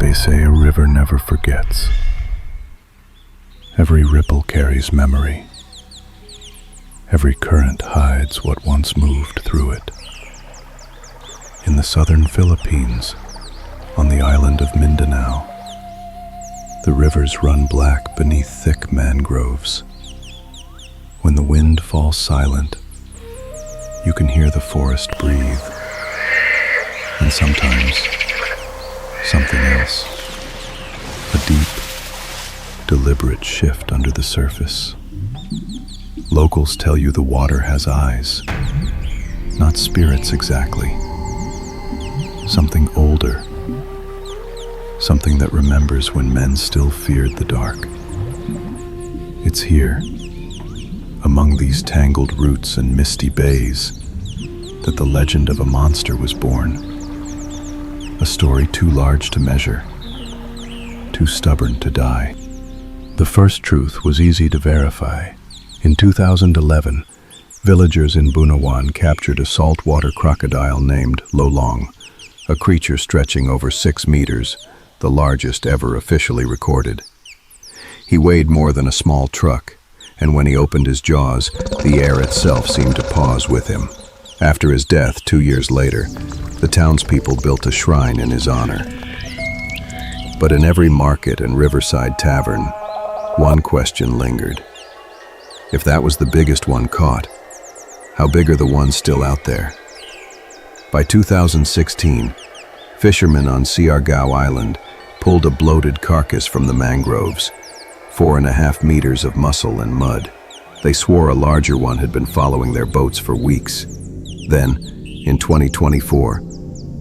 They say a river never forgets. Every ripple carries memory. Every current hides what once moved through it. In the southern Philippines, on the island of Mindanao, the rivers run black beneath thick mangroves. When the wind falls silent, you can hear the forest breathe. And sometimes, something else. A deep, deliberate shift under the surface. Locals tell you the water has eyes. Not spirits exactly. Something older. Something that remembers when men still feared the dark. It's here, among these tangled roots and misty bays, that the legend of a monster was born. A story too large to measure, too stubborn to die. The first truth was easy to verify. In 2011, villagers in Bunawan captured a saltwater crocodile named Lolong, a creature stretching over 6 meters, the largest ever officially recorded. He weighed more than a small truck, and when he opened his jaws, the air itself seemed to pause with him. After his death 2 years later, the townspeople built a shrine in his honor. But in every market and riverside tavern, one question lingered. If that was the biggest one caught, how big are the ones still out there? By 2016, fishermen on Siargao Island pulled a bloated carcass from the mangroves, 4.5 meters of muscle and mud. They swore a larger one had been following their boats for weeks. Then, in 2024,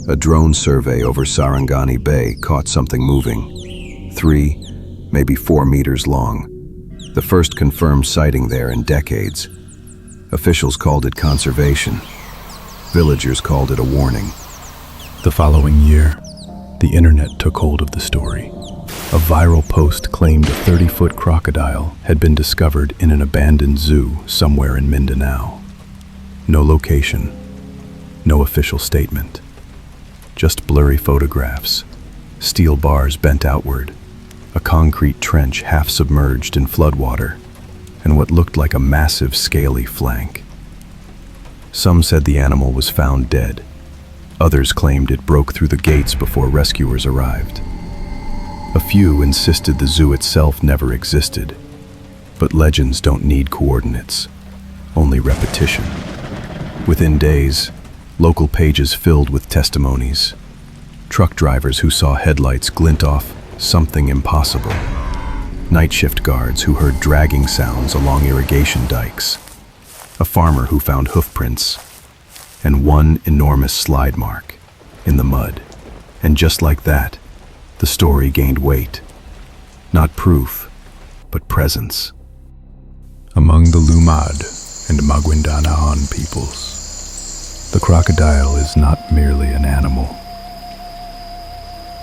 a drone survey over Sarangani Bay caught something moving, 3, maybe 4 meters long. The first confirmed sighting there in decades. Officials called it conservation. Villagers called it a warning. The following year, the internet took hold of the story. A viral post claimed a 30-foot crocodile had been discovered in an abandoned zoo somewhere in Mindanao. No location, no official statement. Just blurry photographs, steel bars bent outward, a concrete trench half submerged in floodwater, and what looked like a massive scaly flank. Some said the animal was found dead. Others claimed it broke through the gates before rescuers arrived. A few insisted the zoo itself never existed. But legends don't need coordinates, only repetition. Within days, local pages filled with testimonies. Truck drivers who saw headlights glint off something impossible. Night shift guards who heard dragging sounds along irrigation dikes. A farmer who found hoofprints. And one enormous slide mark in the mud. And just like that, the story gained weight. Not proof, but presence. Among the Lumad and Maguindanaon peoples, the crocodile is not merely an animal.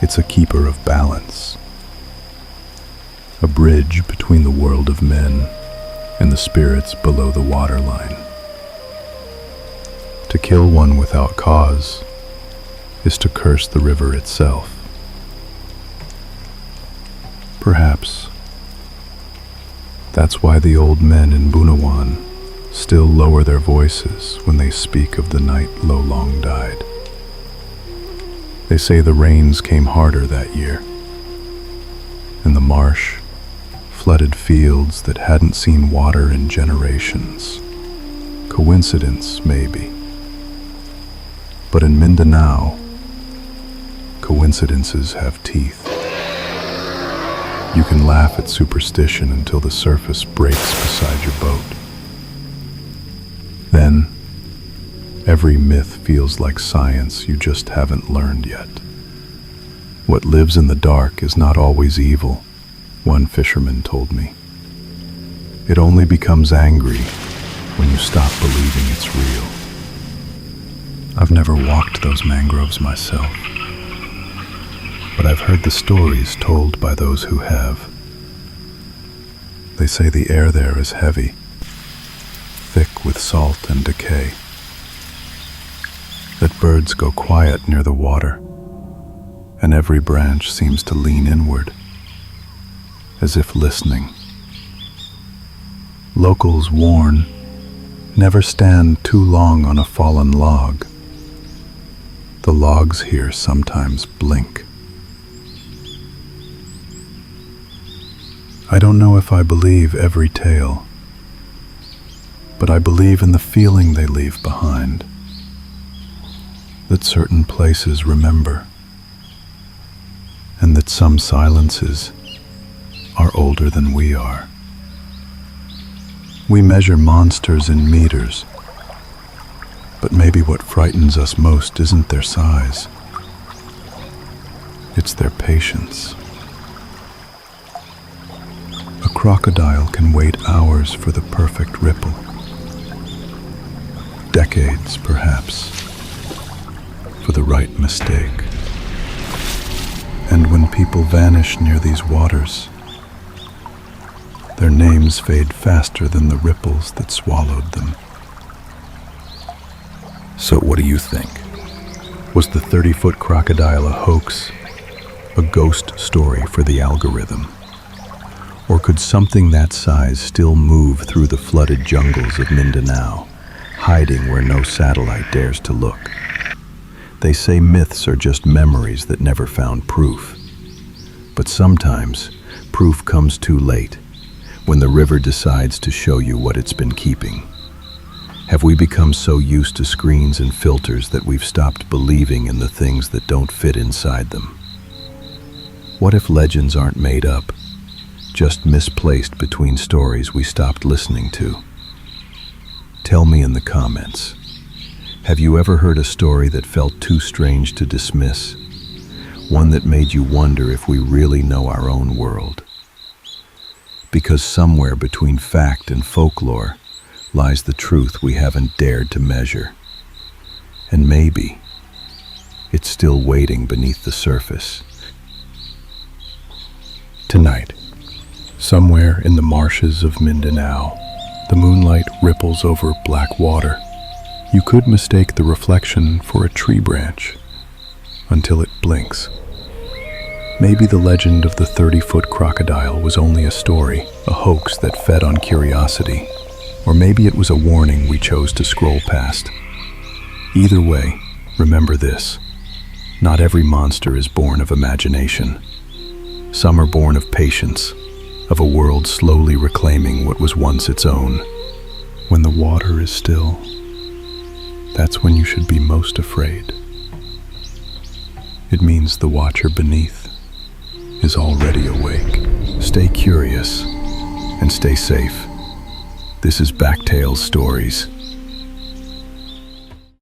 It's a keeper of balance. A bridge between the world of men and the spirits below the waterline. To kill one without cause is to curse the river itself. Perhaps that's why the old men in Bunawan still lower their voices when they speak of the night Lolong died. They say the rains came harder that year, and the marsh flooded fields that hadn't seen water in generations. Coincidence, maybe. But in Mindanao, coincidences have teeth. You can laugh at superstition until the surface breaks beside your boat. Then, every myth feels like science you just haven't learned yet. What lives in the dark is not always evil, one fisherman told me. It only becomes angry when you stop believing it's real. I've never walked those mangroves myself, but I've heard the stories told by those who have. They say the air there is heavy, thick with salt and decay, that birds go quiet near the water, and every branch seems to lean inward, as if listening. Locals warn, never stand too long on a fallen log. The logs here sometimes blink. I don't know if I believe every tale, but I believe in the feeling they leave behind, that certain places remember, and that some silences are older than we are. We measure monsters in meters, but maybe what frightens us most isn't their size. It's their patience. A crocodile can wait hours for the perfect ripple. Decades, perhaps, for the right mistake. And when people vanish near these waters, their names fade faster than the ripples that swallowed them. So what do you think? Was the 30-foot crocodile a hoax, a ghost story for the algorithm? Or could something that size still move through the flooded jungles of Mindanao, hiding where no satellite dares to look? They say myths are just memories that never found proof. But sometimes, proof comes too late, when the river decides to show you what it's been keeping. Have we become so used to screens and filters that we've stopped believing in the things that don't fit inside them? What if legends aren't made up, just misplaced between stories we stopped listening to? Tell me in the comments. Have you ever heard a story that felt too strange to dismiss? One that made you wonder if we really know our own world? Because somewhere between fact and folklore lies the truth we haven't dared to measure. And maybe it's still waiting beneath the surface. Tonight, somewhere in the marshes of Mindanao, the moonlight ripples over Blackwater. You could mistake the reflection for a tree branch until it blinks. Maybe the legend of the 30-foot crocodile was only a story, a hoax that fed on curiosity. Or maybe it was a warning we chose to scroll past. Either way, remember this: not every monster is born of imagination. Some are born of patience, of a world slowly reclaiming what was once its own. When the water is still, that's when you should be most afraid. It means the watcher beneath is already awake. Stay curious and stay safe. This is Backtales Stories.